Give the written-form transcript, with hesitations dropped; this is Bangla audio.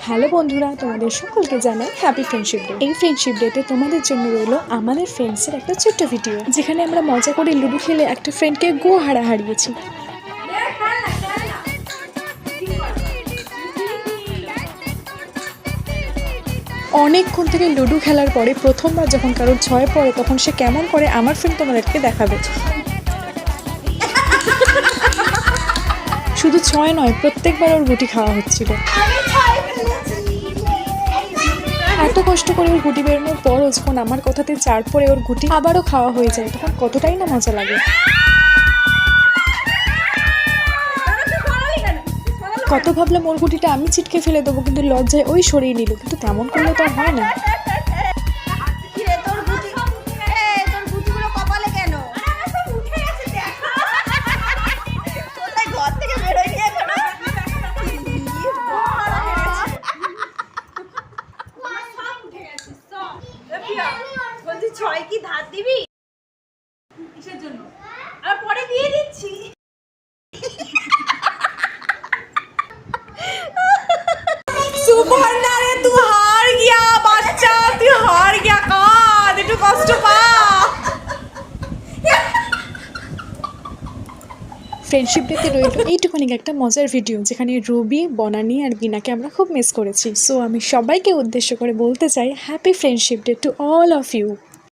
হ্যালো বন্ধুরা, তোমাদের সকলকে জানাই হ্যাপি ফ্রেন্ডশিপ ডে। এই ফ্রেন্ডশিপ ডেতে তোমাদের জন্য রইলো আমাদের ফ্রেন্ডসের একটা ছোট্ট ভিডিও, যেখানে আমরা মজা করে লুডো খেলে একটা ফ্রেন্ডকে হারিয়েছি। অনেকক্ষণ থেকে লুডো খেলার পরে প্রথমবার যখন কারোর ছয় পড়ে তখন সে কেমন করে আমার ফ্রেন্ড তোমাদেরকে দেখাবে। শুধু ছয় নয়, প্রত্যেকবার ওর গুটি খাওয়া হচ্ছিল। এত কষ্ট করে ওর গুটি বেরোনোর পরও যখন আমার কথাতে চার পরে ওর গুটি আবারও খাওয়া হয়ে যায়, তখন কতটাই না মজা লাগে। কত ভাবলাম ওর গুটিটা আমি ছিটকে ফেলে দেবো, কিন্তু লজ্জায় ওই সরিয়ে নিল, কিন্তু তেমন করলে তো হয় না। ছয় কি ধার দিবি? কিসের জন্য? আর পরে দিয়ে দিচ্ছি। सुपर्णा रे तू हार गया बच्चा, तू हार गया। काद একটু কষ্ট পা। ফ্রেন্ডশিপ ডেতে রইল এইটুখানি একটা মজার ভিডিও, যেখানে রবি, বনানী আর বিনাকে আমরা খুব মিস করেছি। সো আমি সবাইকে উদ্দেশ্য করে বলতে চাই happy friendship day to all of you.